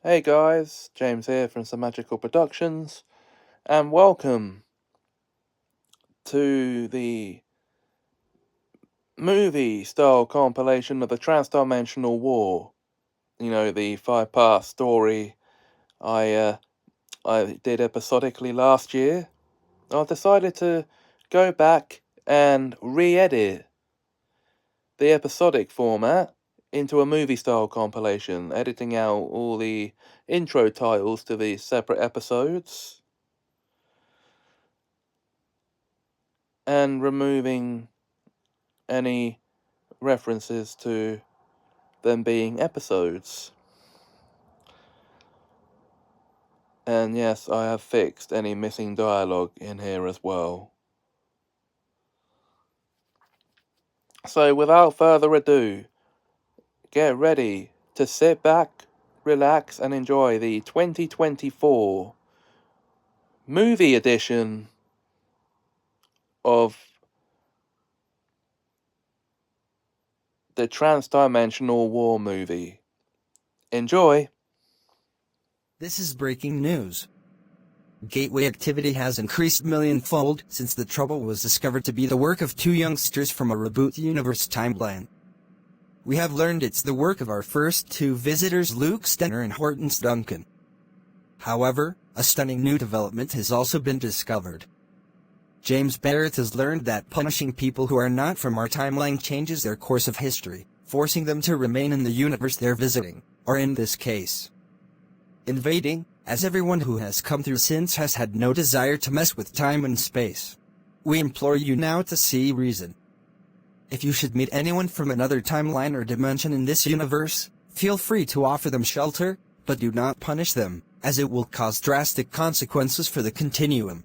Hey guys, James here from Some Magical Productions, and welcome to the movie-style compilation of the Transdimensional War. You know, the 5-part story I did episodically last year. I've decided to go back and re-edit the episodic format into a movie-style compilation, editing out all the intro titles to the separate episodes and removing any references to them being episodes. And yes, I have fixed any missing dialogue in here as well. So without further ado, get ready to sit back, relax and enjoy the 2024 movie edition of the Transdimensional War movie. Enjoy! This is breaking news. Gateway activity has increased millionfold since the trouble was discovered to be the work of two youngsters from a reboot universe timeline. We have learned it's the work of our first two visitors, Luke Stenner and Hortense Duncan. However, a stunning new development has also been discovered. James Barrett has learned that punishing people who are not from our timeline changes their course of history, forcing them to remain in the universe they're visiting, or in this case, invading, as everyone who has come through since has had no desire to mess with time and space. We implore you now to see reason. If you should meet anyone from another timeline or dimension in this universe, feel free to offer them shelter, but do not punish them, as it will cause drastic consequences for the continuum.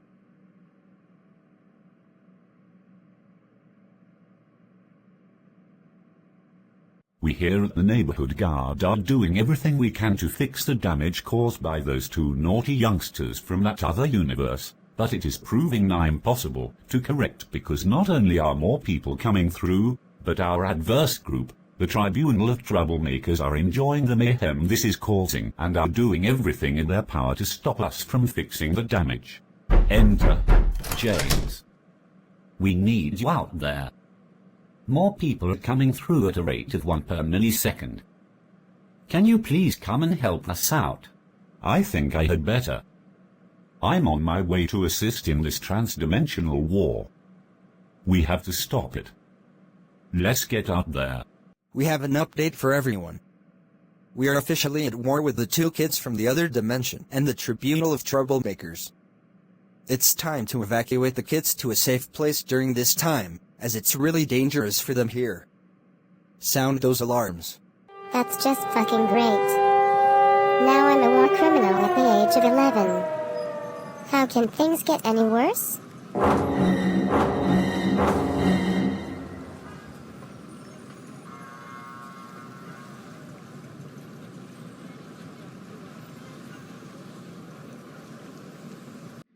We here at the Neighborhood Guard are doing everything we can to fix the damage caused by those two naughty youngsters from that other universe, but it is proving nigh impossible to correct because not only are more people coming through, but our adverse group, the Tribunal of Troublemakers, are enjoying the mayhem this is causing and are doing everything in their power to stop us from fixing the damage. Enter James. We need you out there. More people are coming through at a rate of 1 per millisecond. Can you please come and help us out? I think I had better. I'm on my way to assist in this transdimensional war. We have to stop it. Let's get out there. We have an update for everyone. We are officially at war with the two kids from the other dimension and the Tribunal of Troublemakers. It's time to evacuate the kids to a safe place during this time, as it's really dangerous for them here. Sound those alarms. That's just fucking great. Now I'm a war criminal at the age of 11. How can things get any worse?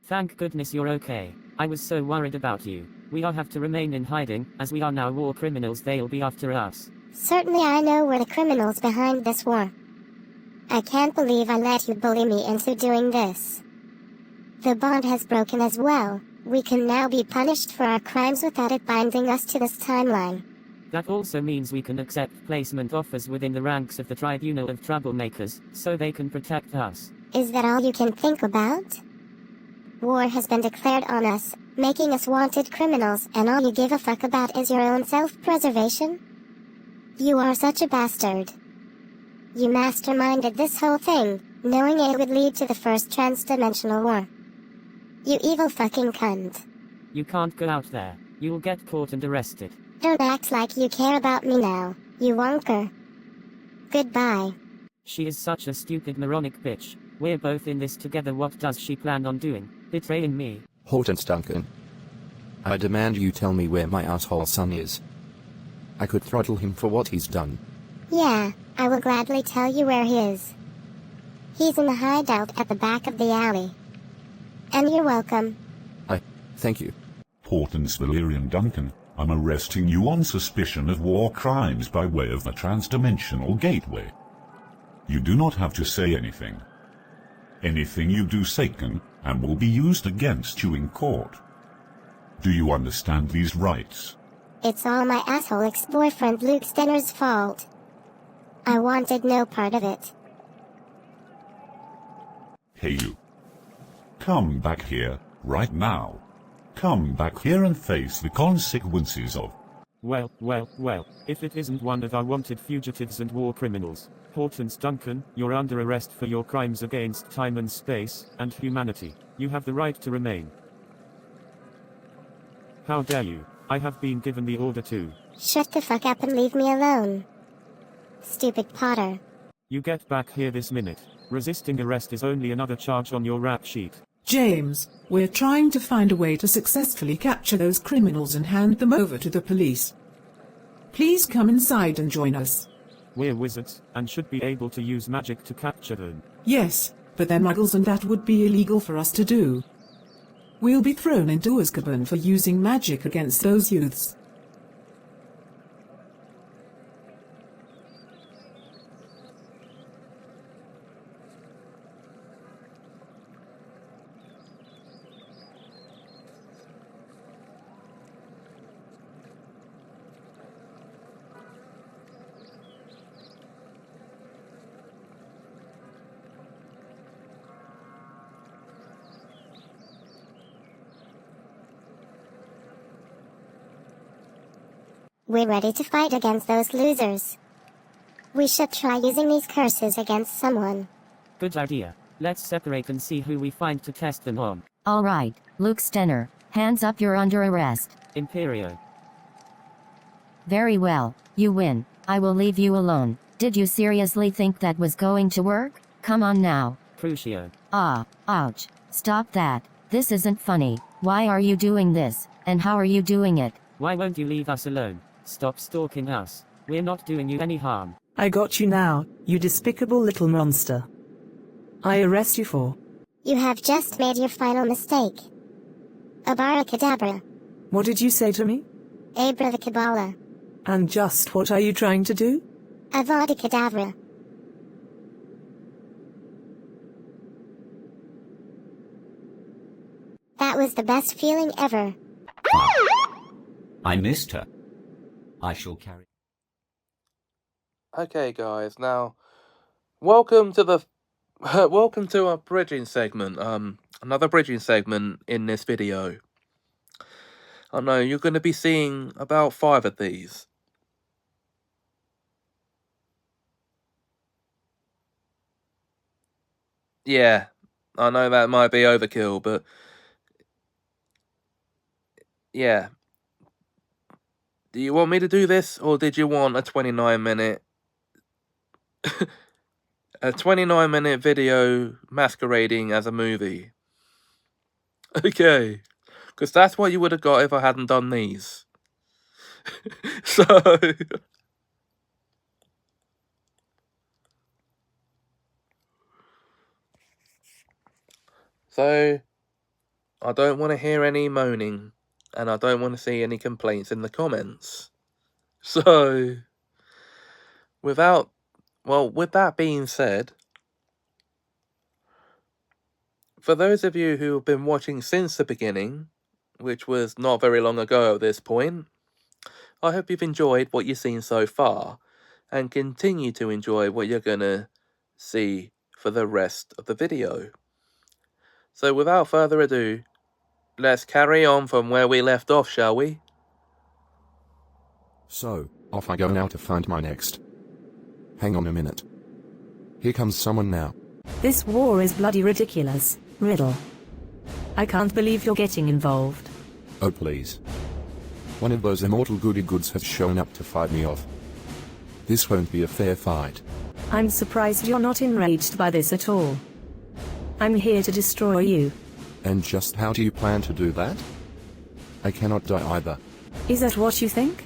Thank goodness you're okay. I was so worried about you. We all have to remain in hiding, as we are now war criminals. They'll be after us. Certainly I know we're the criminals behind this war. I can't believe I let you bully me into doing this. The bond has broken as well. We can now be punished for our crimes without it binding us to this timeline. That also means we can accept placement offers within the ranks of the Tribunal of Troublemakers, so they can protect us. Is that all you can think about? War has been declared on us, making us wanted criminals, and all you give a fuck about is your own self-preservation? You are such a bastard. You masterminded this whole thing, knowing it would lead to the first transdimensional war. You evil fucking cunt. You can't go out there. You'll get caught and arrested. Don't act like you care about me now, you wonker. Goodbye. She is such a stupid moronic bitch. We're both in this together. What does she plan on doing? Betraying me? Hortense Duncan. I demand you tell me where my asshole son is. I could throttle him for what he's done. Yeah, I will gladly tell you where he is. He's in the hideout at the back of the alley. And you're welcome. Thank you. Hortense Valerian Duncan, I'm arresting you on suspicion of war crimes by way of the transdimensional gateway. You do not have to say anything. Anything you do say can and will be used against you in court. Do you understand these rights? It's all my asshole ex-boyfriend Luke Stenner's fault. I wanted no part of it. Hey you. Come back here, right now. Come back here and face the consequences of... Well, if it isn't one of our wanted fugitives and war criminals. Hortense Duncan, you're under arrest for your crimes against time and space, and humanity. You have the right to remain. How dare you? I have been given the order to. Shut the fuck up and leave me alone. Stupid Potter. You get back here this minute. Resisting arrest is only another charge on your rap sheet. James, we're trying to find a way to successfully capture those criminals and hand them over to the police. Please come inside and join us. We're wizards, and should be able to use magic to capture them. Yes, but they're muggles and that would be illegal for us to do. We'll be thrown into Azkaban for using magic against those youths. We're ready to fight against those losers. We should try using these curses against someone. Good idea. Let's separate and see who we find to test them on. All right, Luke Stenner, hands up, you're under arrest. Imperio. Very well, you win. I will leave you alone. Did you seriously think that was going to work? Come on now. Crucio. Ah, ouch. Stop that. This isn't funny. Why are you doing this? And how are you doing it? Why won't you leave us alone? Stop stalking us. We're not doing you any harm. I got you now, you despicable little monster. I arrest you for... You have just made your final mistake. Abracadabra. What did you say to me? Abracadabra. And just what are you trying to do? Avada Kedavra. That was the best feeling ever. I missed her. I shall carry... Okay, guys, now, welcome to the... welcome to our bridging segment, another bridging segment in this video. I know, you're going to be seeing about 5 of these. Yeah, I know that might be overkill, but... yeah. Do you want me to do this, or did you want a 29-minute... a 29-minute video masquerading as a movie? Okay. Because that's what you would have got if I hadn't done these. So... so... I don't want to hear any moaning. And I don't want to see any complaints in the comments. So, with that being said, for those of you who have been watching since the beginning, which was not very long ago at this point, I hope you've enjoyed what you've seen so far, and continue to enjoy what you're going to see for the rest of the video. So without further ado, let's carry on from where we left off, shall we? So, off I go now to find my next. Hang on a minute. Here comes someone now. This war is bloody ridiculous, Riddle. I can't believe you're getting involved. Oh please. One of those immortal goody-goods has shown up to fight me off. This won't be a fair fight. I'm surprised you're not enraged by this at all. I'm here to destroy you. And just how do you plan to do that? I cannot die either. Is that what you think?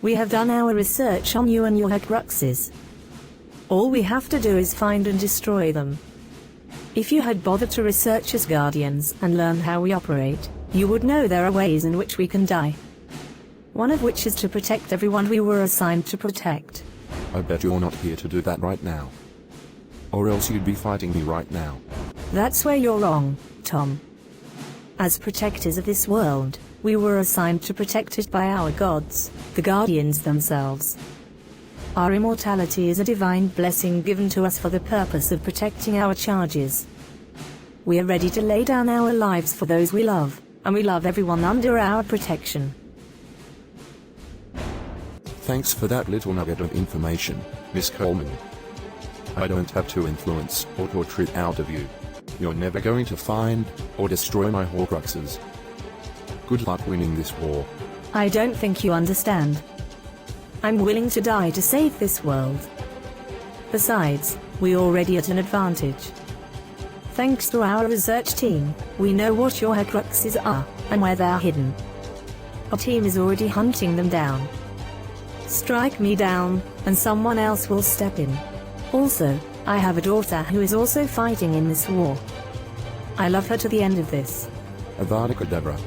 We have done our research on you and your Horcruxes. All we have to do is find and destroy them. If you had bothered to research as Guardians and learn how we operate, you would know there are ways in which we can die. One of which is to protect everyone we were assigned to protect. I bet you're not here to do that right now. or else you'd be fighting me right now. That's where you're wrong, Tom. As protectors of this world, we were assigned to protect it by our gods, the Guardians themselves. Our immortality is a divine blessing given to us for the purpose of protecting our charges. We are ready to lay down our lives for those we love, and we love everyone under our protection. Thanks for that little nugget of information, Miss Coleman. I don't have to influence or torture it out of you. You're never going to find or destroy my Horcruxes. Good luck winning this war. I don't think you understand. I'm willing to die to save this world. Besides, we're already at an advantage. Thanks to our research team, we know what your Horcruxes are, and where they're hidden. Our team is already hunting them down. Strike me down, and someone else will step in. Also, I have a daughter who is also fighting in this war. I love her to the end of this. Avada Kedavra.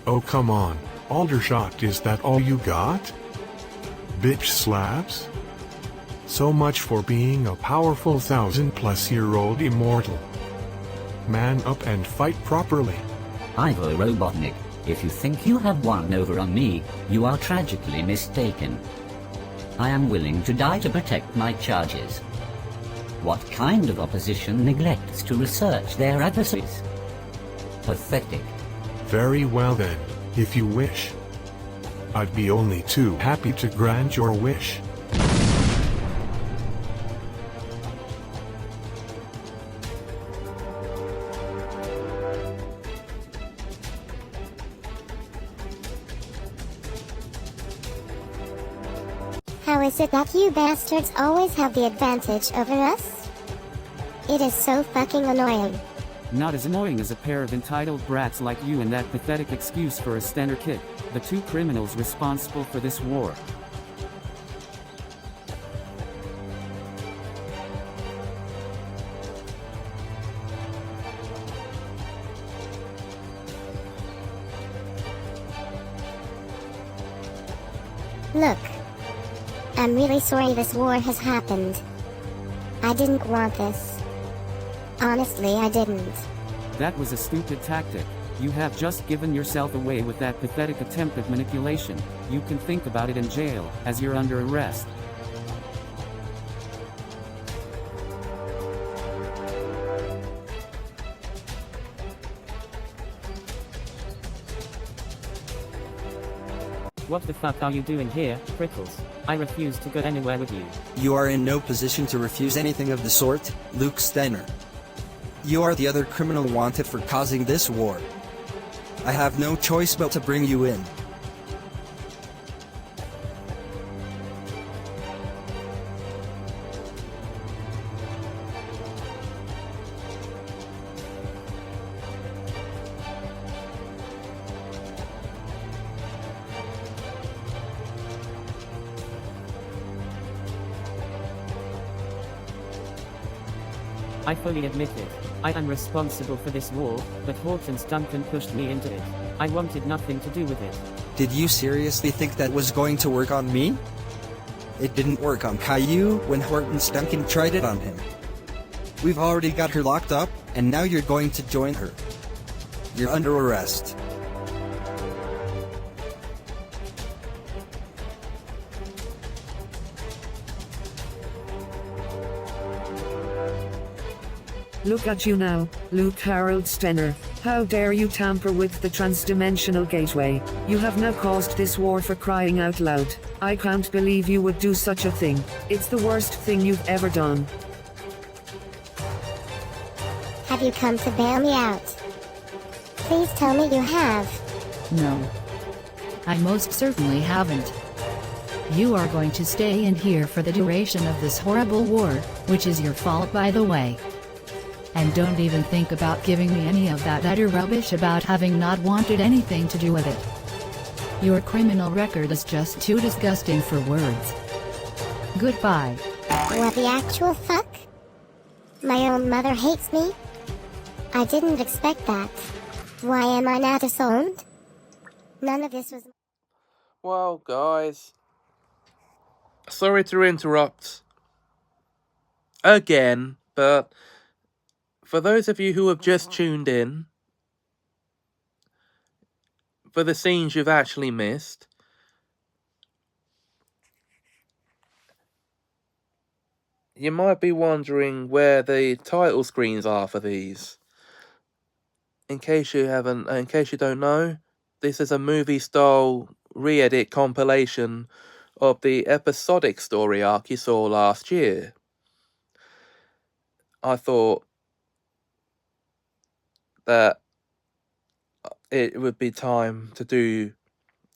Oh come on, Aldershot, is that all you got? Bitch slaps? So much for being a powerful 1,000-plus-year-old immortal. Man up and fight properly. Ivo Robotnik, if you think you have won over on me, you are tragically mistaken. I am willing to die to protect my charges. What kind of opposition neglects to research their adversaries? Pathetic. Very well then, if you wish. I'd be only too happy to grant your wish. How is it that you bastards always have the advantage over us? It is so fucking annoying. Not as annoying as a pair of entitled brats like you and that pathetic excuse for a Stenner kid, the two criminals responsible for this war. Look. I'm really sorry this war has happened. I didn't want this. Honestly, I didn't. That was a stupid tactic. You have just given yourself away with that pathetic attempt at manipulation. You can think about it in jail, as you're under arrest. What the fuck are you doing here, Prickles? I refuse to go anywhere with you. You are in no position to refuse anything of the sort, Luke Stenner. You are the other criminal wanted for causing this war. I have no choice but to bring you in. I fully admit it. I am responsible for this war, but Hortense Duncan pushed me into it. I wanted nothing to do with it. Did you seriously think that was going to work on me? It didn't work on Caillou when Hortense Duncan tried it on him. We've already got her locked up, and now you're going to join her. You're under arrest. Look at you now, Luke Harold Stenner. How dare you tamper with the transdimensional gateway? You have now caused this war, for crying out loud. I can't believe you would do such a thing. It's the worst thing you've ever done. Have you come to bail me out? Please tell me you have. No. I most certainly haven't. You are going to stay in here for the duration of this horrible war, which is your fault, by the way. And don't even think about giving me any of that utter rubbish about having not wanted anything to do with it. Your criminal record is just too disgusting for words. Goodbye. What the actual fuck? My own mother hates me? I didn't expect that. Why am I now disowned? None of this was... Well, guys, sorry to interrupt again, but for those of you who have just tuned in, for the scenes you've actually missed, you might be wondering where the title screens are for these. In case you don't know, this is a movie-style re-edit compilation of the episodic story arc you saw last year. I thought that it would be time to do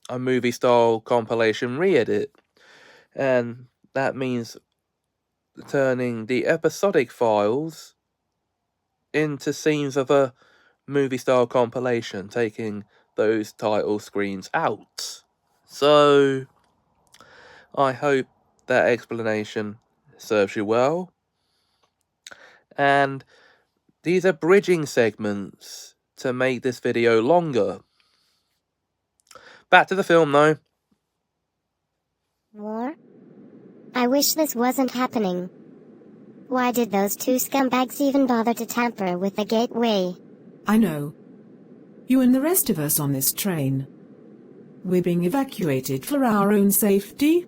a movie-style compilation re-edit, and that means turning the episodic files into scenes of a movie-style compilation, taking those title screens out. So, I hope that explanation serves you well. And these are bridging segments to make this video longer. Back to the film, though. War? I wish this wasn't happening. Why did those two scumbags even bother to tamper with the gateway? I know. You and the rest of us on this train. We're being evacuated for our own safety.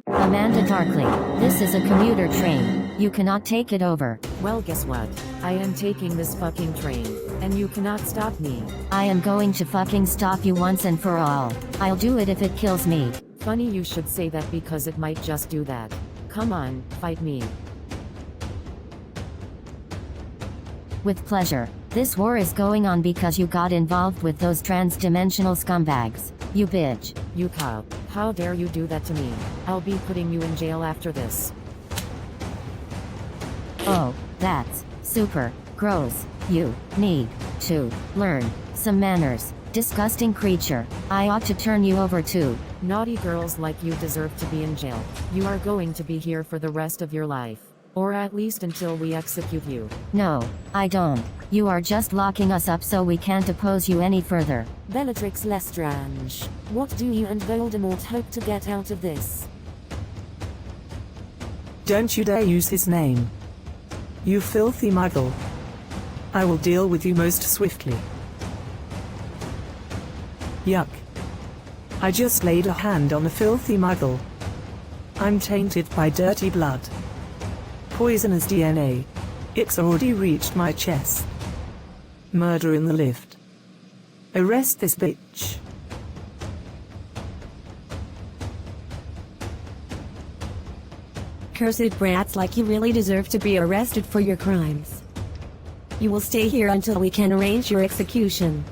Amanda Darkley, this is a commuter train. You cannot take it over. Well, guess what? I am taking this fucking train, and you cannot stop me. I am going to fucking stop you once and for all. I'll do it if it kills me. Funny you should say that because it might just do that. Come on, fight me. With pleasure. This war is going on because you got involved with those trans-dimensional scumbags. You bitch. You cop. How dare you do that to me? I'll be putting you in jail after this. Oh, that's super gross. You need to learn some manners. Disgusting creature. I ought to turn you over too. Naughty girls like you deserve to be in jail. You are going to be here for the rest of your life. Or at least until we execute you. No, I don't. You are just locking us up so we can't oppose you any further. Bellatrix Lestrange, what do you and Voldemort hope to get out of this? Don't you dare use his name. You filthy muggle. I will deal with you most swiftly. Yuck. I just laid a hand on a filthy muggle. I'm tainted by dirty blood. Poisonous DNA. It's already reached my chest. Murder in the lift. Arrest this bitch. Cursed brats like you really deserve to be arrested for your crimes. You will stay here until we can arrange your execution.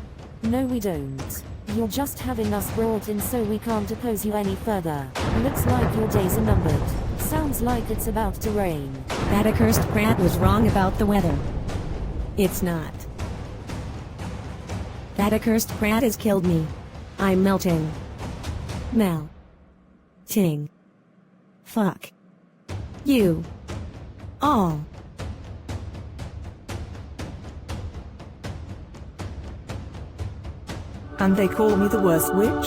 No, we don't. You're just having us brought in so we can't oppose you any further. Looks like your days are numbered. Sounds like it's about to rain. That accursed brat was wrong about the weather. It's not. That accursed brat has killed me. I'm melting. Ting. Fuck. You. All. And they call me the worst witch?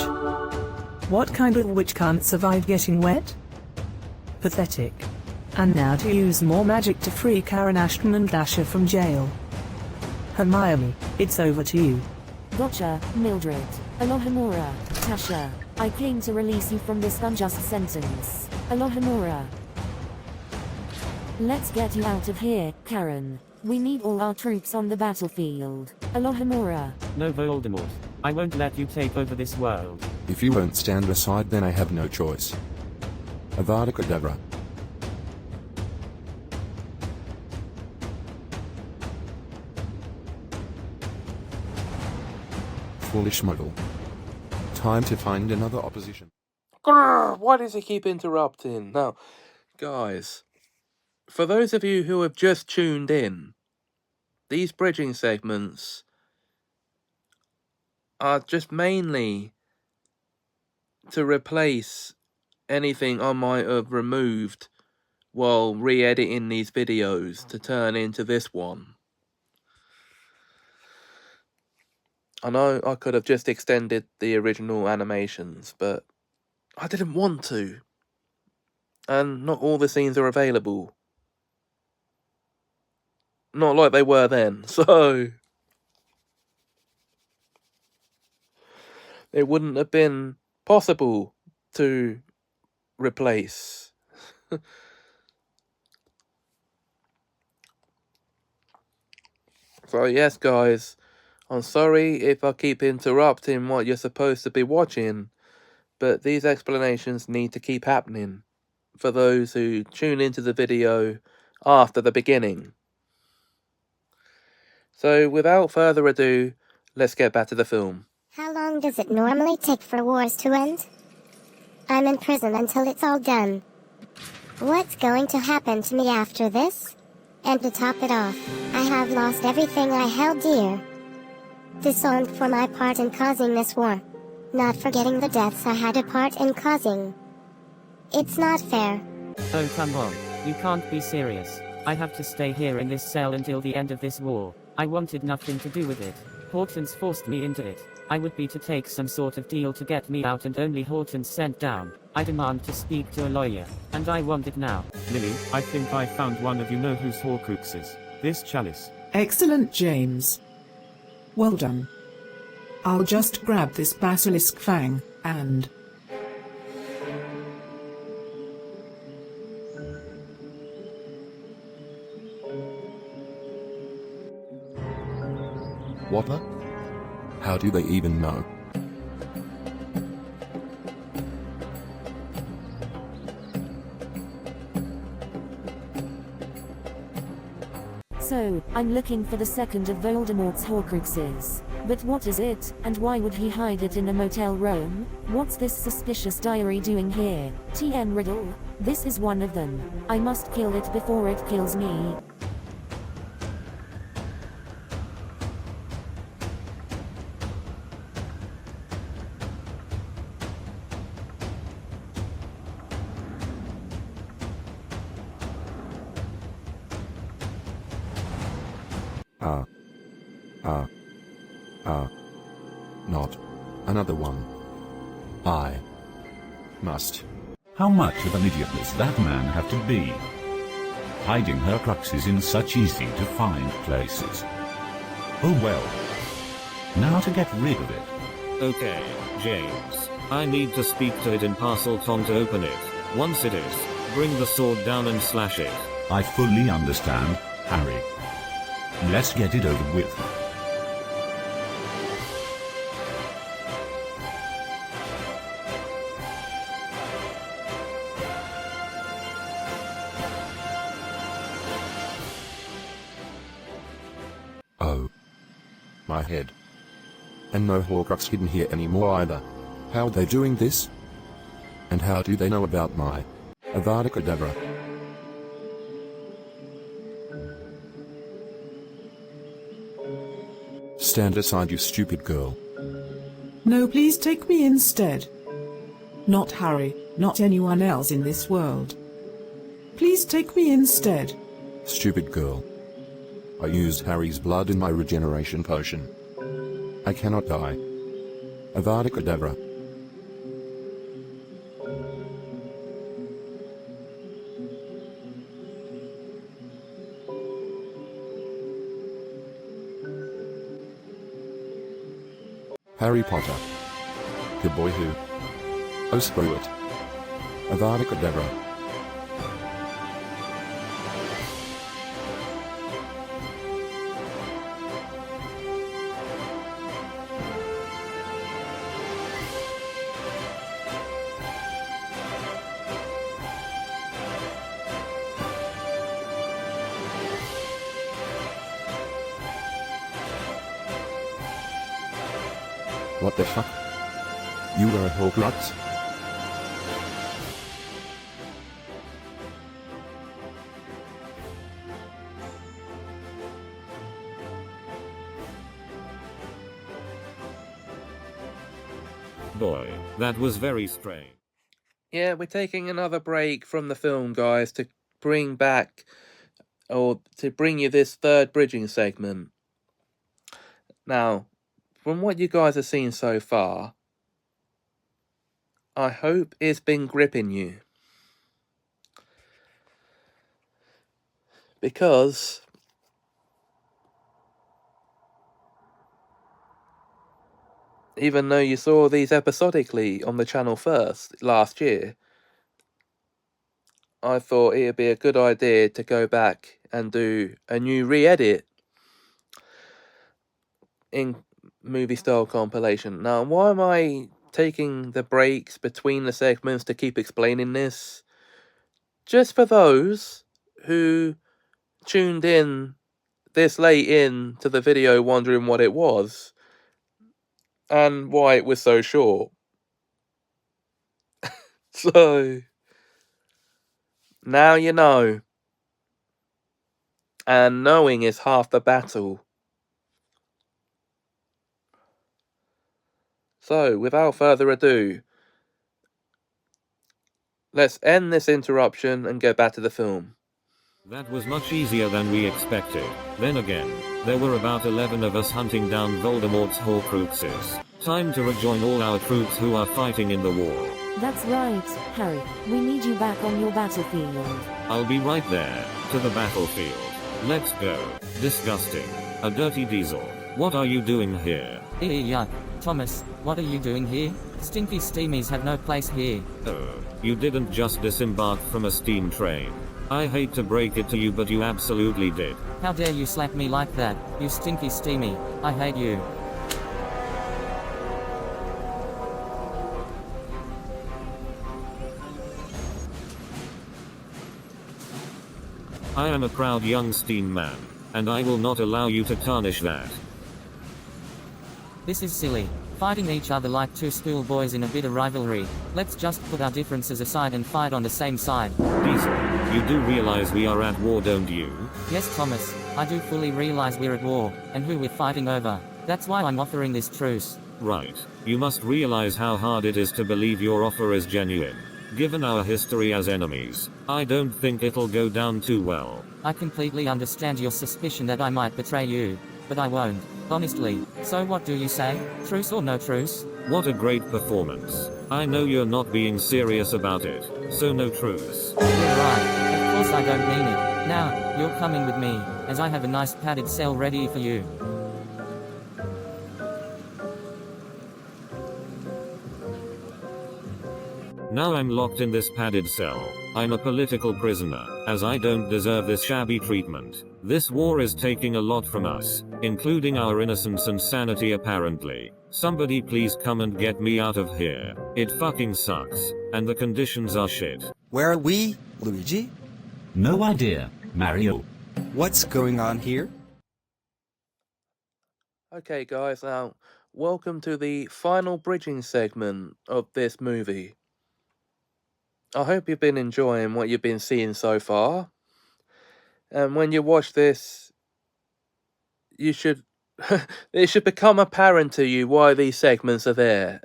What kind of witch can't survive getting wet? Pathetic. And now to use more magic to free Karen Ashton and Dasher from jail. Hermione, it's over to you. Gotcha, Mildred. Alohomora, Tasha. I came to release you from this unjust sentence. Alohomora. Let's get you out of here, Karen. We need all our troops on the battlefield. Alohomora. No, Voldemort. I won't let you take over this world. If you won't stand aside, then I have no choice. Avada Kedavra. Foolish muggle. Time to find another opposition. Grrr, why does he keep interrupting? Now, guys, for those of you who have just tuned in, these bridging segments are just mainly to replace anything I might have removed while re-editing these videos to turn into this one. I know I could have just extended the original animations, but I didn't want to. And not all the scenes are available. Not like they were then, so it wouldn't have been possible to replace. So yes, guys, I'm sorry if I keep interrupting what you're supposed to be watching, but these explanations need to keep happening for those who tune into the video after the beginning. So without further ado, let's get back to the film. How long does it normally take for wars to end? I'm in prison until it's all done. What's going to happen to me after this? And to top it off, I have lost everything I held dear. Disowned for my part in causing this war, not forgetting the deaths I had a part in causing. It's not fair. Oh come on, you can't be serious. I have to stay here in this cell until the end of this war. I wanted nothing to do with it. Hortense forced me into it. I would be to take some sort of deal to get me out and only Hortense sent down. I demand to speak to a lawyer, and I want it now. Lily, I think I found one of you-know-whose Horcruxes. This chalice. Excellent, James. Well done. I'll just grab this basilisk fang, and... What? How do they even know? So, I'm looking for the second of Voldemort's Horcruxes. But what is it, and why would he hide it in a motel room? What's this suspicious diary doing here? TM Riddle? This is one of them. I must kill it before it kills me. Not. Another one. I must. How much of an idiot does that man have to be? Hiding her cruxes in such easy-to-find places. Oh well. Now to get rid of it. Okay, James. I need to speak to it in Parselton to open it. Once it is, bring the sword down and slash it. I fully understand, Harry. Let's get it over with. Oh. My head. And no Horcrux hidden here anymore either. How are they doing this? And how do they know about my Avada Kedavra? Stand aside, you stupid girl. No, please take me instead. Not Harry, not anyone else in this world. Please take me instead. Stupid girl. I used Harry's blood in my regeneration potion. I cannot die. Avada Kedavra. Harry Potter. Good boy who? Oh screw it. Avada Kedavra. What the fuck? You were a Horcrux? Boy, that was very strange. Yeah, we're taking another break from the film, guys, to bring back, or to bring you this third bridging segment. Now, from what you guys have seen so far, I hope it's been gripping you. Because even though you saw these episodically on the channel first last year, I thought it'd be a good idea to go back and do a new re-edit in movie style compilation. Now, why am I taking the breaks between the segments to keep explaining this? Just for those who tuned in this late in to the video wondering what it was and why it was so short. So now you know. And knowing is half the battle. So, without further ado, let's end this interruption and go back to the film. That was much easier than we expected. Then again, there were about 11 of us hunting down Voldemort's Horcruxes. Time to rejoin all our troops who are fighting in the war. That's right, Harry. We need you back on your battlefield. I'll be right there, to the battlefield. Let's go. Disgusting. A dirty diesel. What are you doing here? Yuck. Thomas, what are you doing here? Stinky steamies have no place here. Oh, you didn't just disembark from a steam train. I hate to break it to you, but you absolutely did. How dare you slap me like that, you stinky steamy. I hate you. I am a proud young steam man, and I will not allow you to tarnish that. This is silly. Fighting each other like two schoolboys in a bit of rivalry. Let's just put our differences aside and fight on the same side. Diesel, you do realize we are at war, don't you? Yes, Thomas, I do fully realize we're at war, and who we're fighting over. That's why I'm offering this truce. Right. You must realize how hard it is to believe your offer is genuine. Given our history as enemies, I don't think it'll go down too well. I completely understand your suspicion that I might betray you, but I won't, honestly. So what do you say? Truce or no truce? What a great performance. I know you're not being serious about it, so no truce. You're right, of course I don't mean it. Now, you're coming with me, as I have a nice padded cell ready for you. Now I'm locked in this padded cell. I'm a political prisoner, as I don't deserve this shabby treatment. This war is taking a lot from us, including our innocence and sanity apparently. Somebody please come and get me out of here. It fucking sucks, and the conditions are shit. Where are we, Luigi? No idea, Mario. What's going on here? Okay guys, now, welcome to the final bridging segment of this movie. I hope you've been enjoying what you've been seeing so far. And when you watch this, you should it should become apparent to you why these segments are there.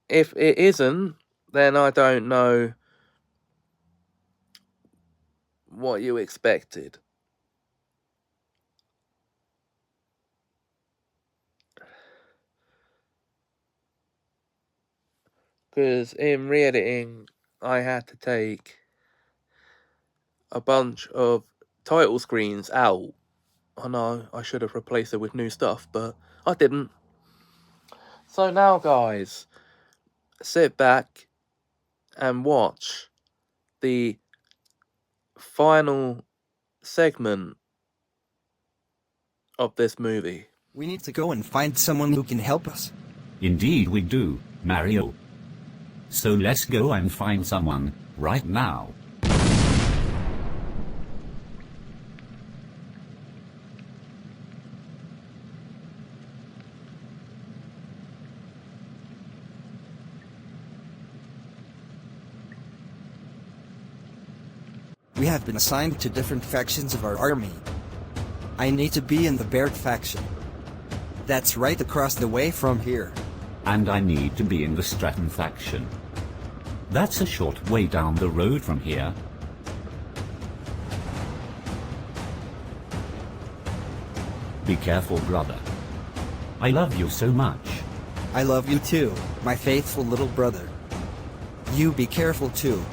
If it isn't, then I don't know what you expected. Because in re-editing, I had to take a bunch of title screens out. I know, I should have replaced it with new stuff, but I didn't. So now, guys, sit back and watch the final segment of this movie. We need to go and find someone who can help us. Indeed we do, Mario. So let's go and find someone, right now. We have been assigned to different factions of our army. I need to be in the Baird faction. That's right across the way from here. And I need to be in the Stratton faction. That's a short way down the road from here. Be careful, brother. I love you so much. I love you too, my faithful little brother. You be careful too.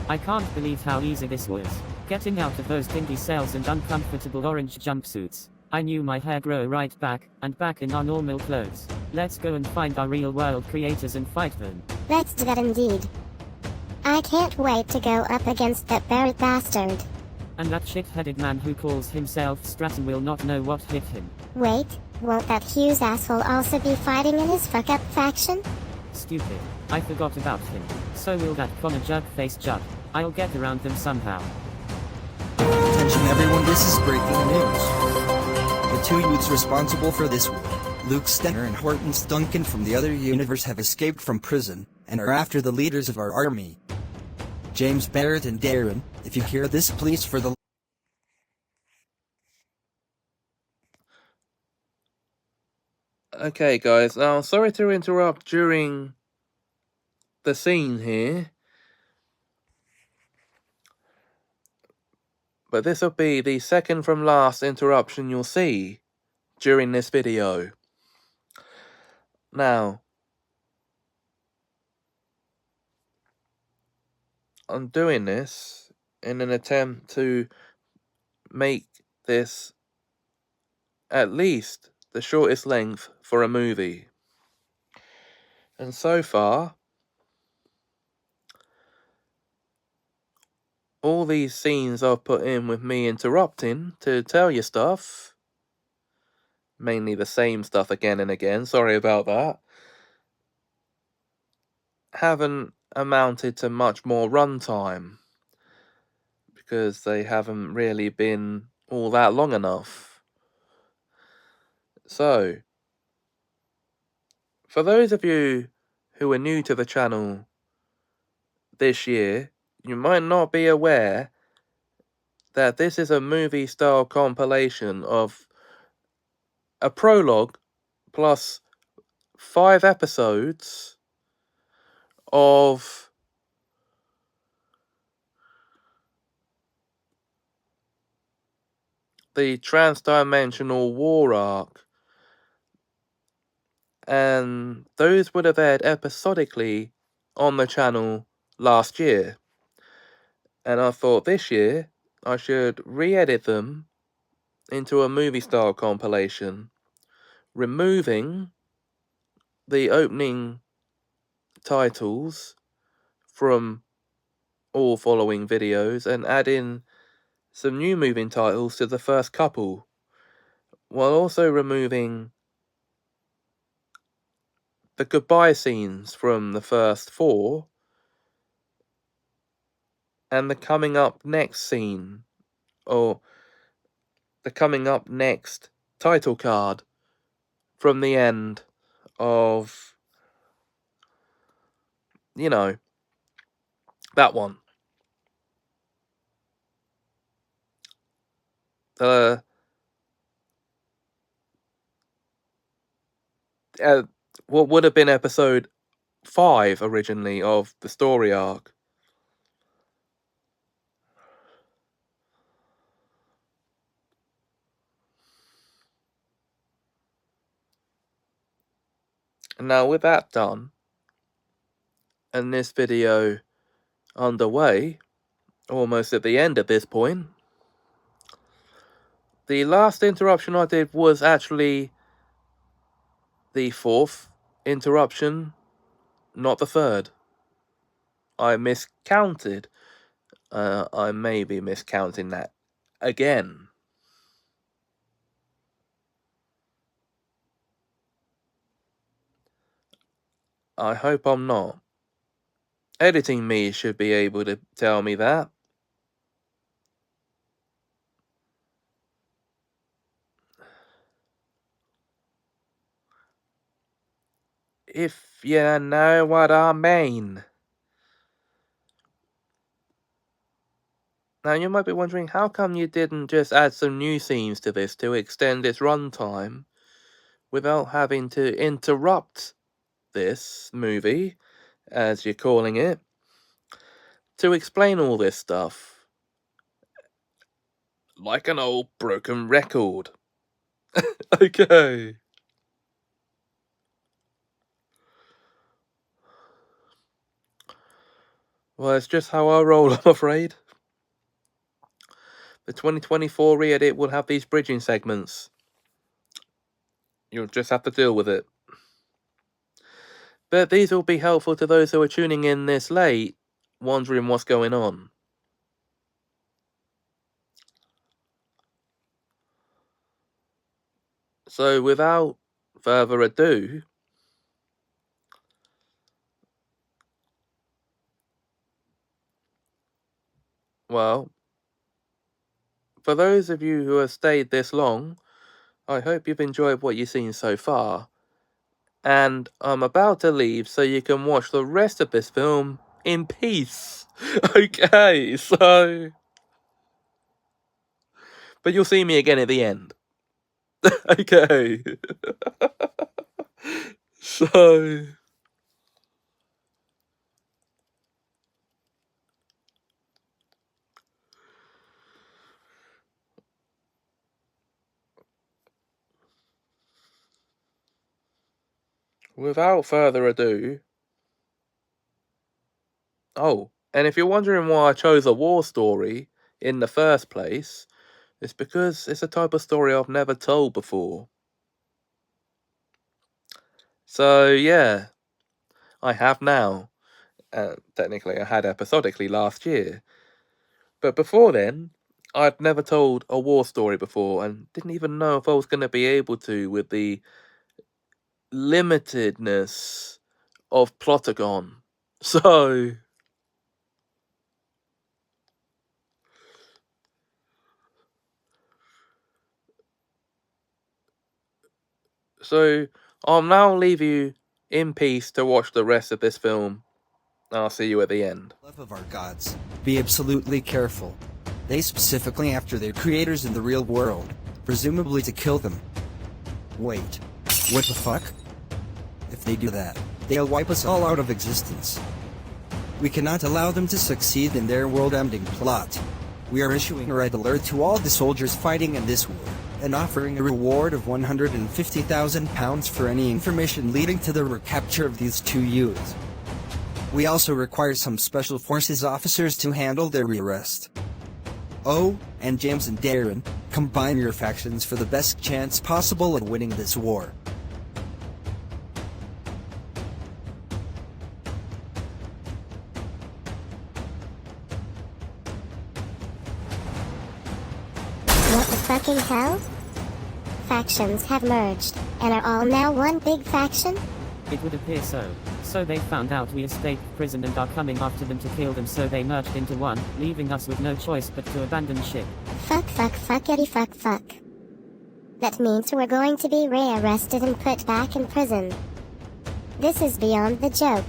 I can't believe how easy this was. Getting out of those dingy cells and uncomfortable orange jumpsuits. I knew my hair grow right back, and back in our normal clothes. Let's go and find our real world creators and fight them. Let's do that indeed. I can't wait to go up against that Barrett bastard. And that shit-headed man who calls himself Stratton will not know what hit him. Wait, won't that Hughes asshole also be fighting in his fuck-up faction? Stupid. I forgot about him. So will that Connor Jug-faced Jug. I'll get around them somehow. Attention everyone, this is breaking news. The two youths responsible for this war, Luke Stenner and Hortense Duncan from the other universe, have escaped from prison, and are after the leaders of our army. James Barrett and Darren, if you hear this, please for the... Okay guys, now sorry to interrupt during the scene here, but this will be the second from last interruption you'll see during this video. Now, I'm doing this in an attempt to make this at least the shortest length for a movie. And so far, all these scenes I've put in with me interrupting to tell you stuff, mainly the same stuff again and again, sorry about that, haven't amounted to much more runtime, because they haven't really been all that long enough. So, for those of you who are new to the channel this year, you might not be aware that this is a movie-style compilation of a prologue plus 5 episodes of the Transdimensional War arc, and those would have aired episodically on the channel last year, and I thought this year I should re-edit them into a movie-style compilation, removing the opening titles from all following videos and add in some new moving titles to the first couple, while also removing the goodbye scenes from the first 4 and the coming up next scene, or the coming up next title card from the end of, you know, that one. What would have been episode 5 originally of the story arc. And now with that done, and this video underway, almost at the end at this point, the last interruption I did was actually the 4th interruption, not the 3rd. I miscounted. I may be miscounting that again. I hope I'm not. Editing me should be able to tell me that. If you know what I mean. Now you might be wondering, how come you didn't just add some new scenes to this to extend its runtime? without having to interrupt this movie, as you're calling it, to explain all this stuff. Like an old broken record. Okay. Well, it's just how I roll, I'm afraid. The 2024 re-edit will have these bridging segments. You'll just have to deal with it. But these will be helpful to those who are tuning in this late, wondering what's going on. So without further ado, well, for those of you who have stayed this long, I hope you've enjoyed what you've seen so far. And I'm about to leave so you can watch the rest of this film in peace. Okay, so... But you'll see me again at the end. Okay. So... Without further ado... Oh, and if you're wondering why I chose a war story in the first place, it's because it's a type of story I've never told before. So, yeah, I have now. Technically, I had episodically last year. But before then, I'd never told a war story before and didn't even know if I was going to be able to with the limitedness of Plotagon. So... So, I'll now leave you in peace to watch the rest of this film. I'll see you at the end. Love of our gods. Be absolutely careful. They specifically after their creators in the real world, presumably to kill them. Wait, what the fuck? If they do that, they'll wipe us all out of existence. We cannot allow them to succeed in their world-ending plot. We are issuing a red alert to all the soldiers fighting in this war, and offering a reward of £150,000 for any information leading to the recapture of these two youths. We also require some Special Forces officers to handle their rearrest. Oh, and James and Darren, combine your factions for the best chance possible at winning this war. What the fucking hell? Factions have merged, and are all now one big faction? It would appear so. So they found out we escaped prison and are coming after them to kill them, so they merged into one, leaving us with no choice but to abandon ship. Fuckity fuck. That means we're going to be rearrested and put back in prison. This is beyond the joke.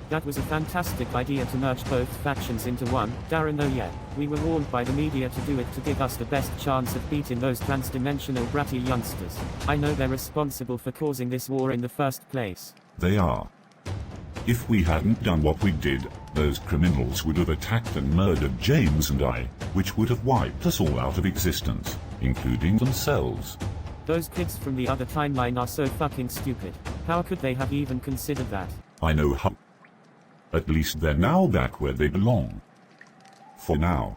That was a fantastic idea to merge both factions into one, Darren. Oh yeah, we were warned by the media to do it to give us the best chance of beating those transdimensional bratty youngsters. I know they're responsible for causing this war in the first place. They are. If we hadn't done what we did, those criminals would have attacked and murdered James and I, which would have wiped us all out of existence, including themselves. Those kids from the other timeline are so fucking stupid. How could they have even considered that? I know how. At least they're now back where they belong. For now.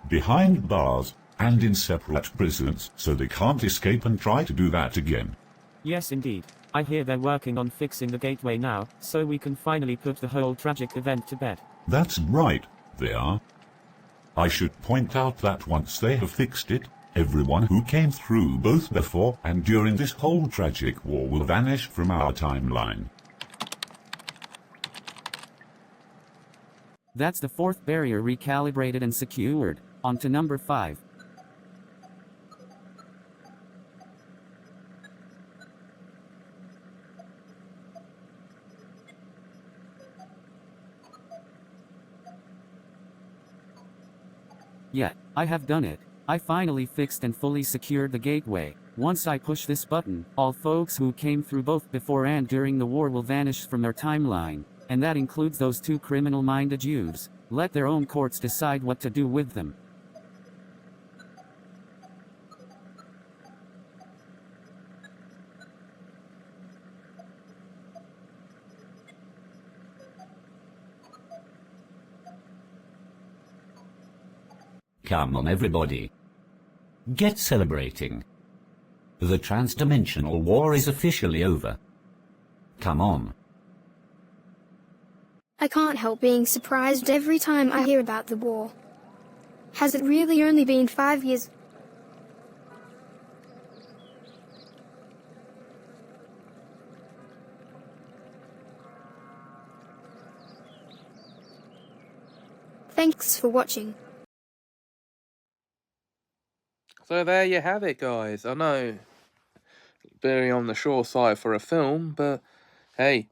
Behind bars, and in separate prisons, so they can't escape and try to do that again. Yes indeed. I hear they're working on fixing the gateway now, so we can finally put the whole tragic event to bed. That's right, they are. I should point out that once they have fixed it, everyone who came through both before and during this whole tragic war will vanish from our timeline. That's the fourth barrier recalibrated and secured. On to number 5. Yeah, I have done it. I finally fixed and fully secured the gateway. Once I push this button, all folks who came through both before and during the war will vanish from their timeline, and that includes those 2 criminal-minded Jews. Let their own courts decide what to do with them. Come on, everybody. Get celebrating. The transdimensional war is officially over. Come on. I can't help being surprised every time I hear about the war. Has it really only been 5 years? Thanks for watching. So there you have it, guys. I know, very on the short side for a film, but hey,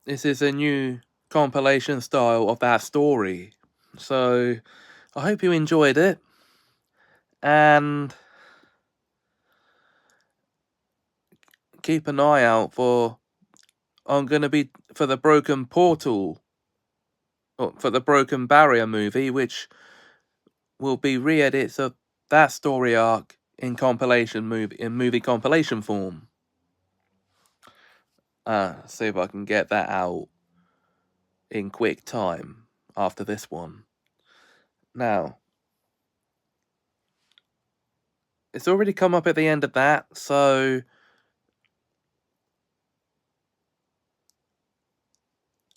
this is a new compilation style of that story. So I hope you enjoyed it, and keep an eye out for, I'm going to be, for the Broken Portal, or for the Broken Barrier movie, which will be re-edits of that story arc in movie compilation form. See if I can get that out in quick time after this one. Now, it's already come up at the end of that, so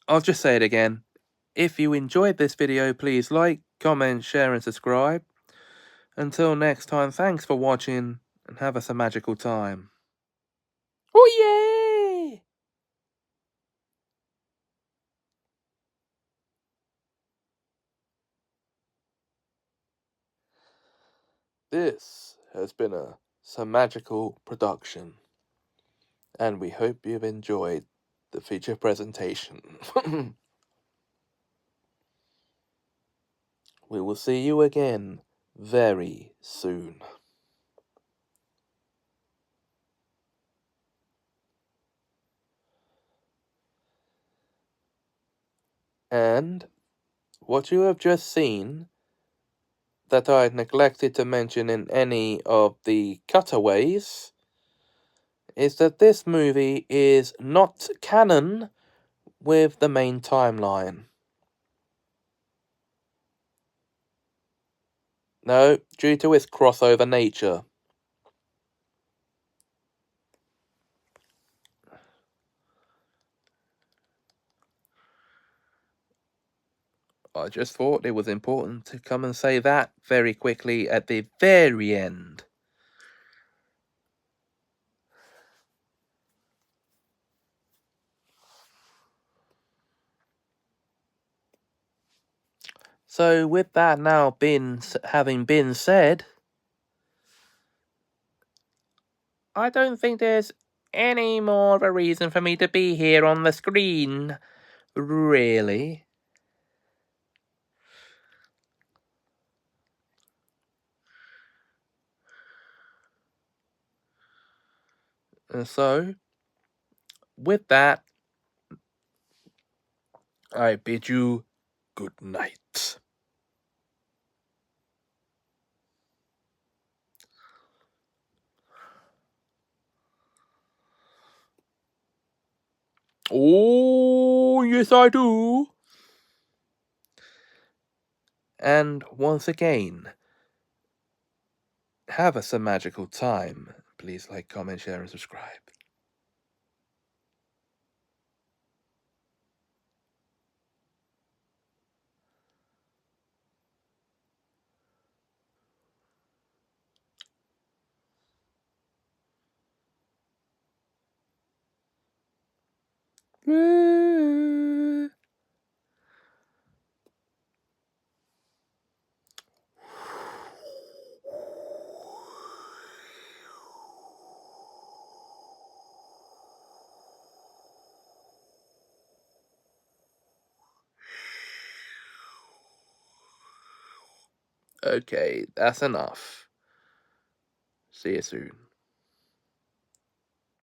I'll just say it again. If you enjoyed this video, please like, comment, share and subscribe. Until next time, thanks for watching and have us a magical time. Oh yeah! This has been a Some Magical production, and we hope you've enjoyed the feature presentation. We will see you again very soon. And what you have just seen, that I neglected to mention in any of the cutaways, is that this movie is not canon with the main timeline. No, due to its crossover nature. I just thought it was important to come and say that very quickly at the very end. So with that now having been said, I don't think there's any more of a reason for me to be here on the screen, really. And so, with that, I bid you good night. Oh, yes I do. And once again, have us a magical time. Please like, comment, share and subscribe. Okay, that's enough. See you soon.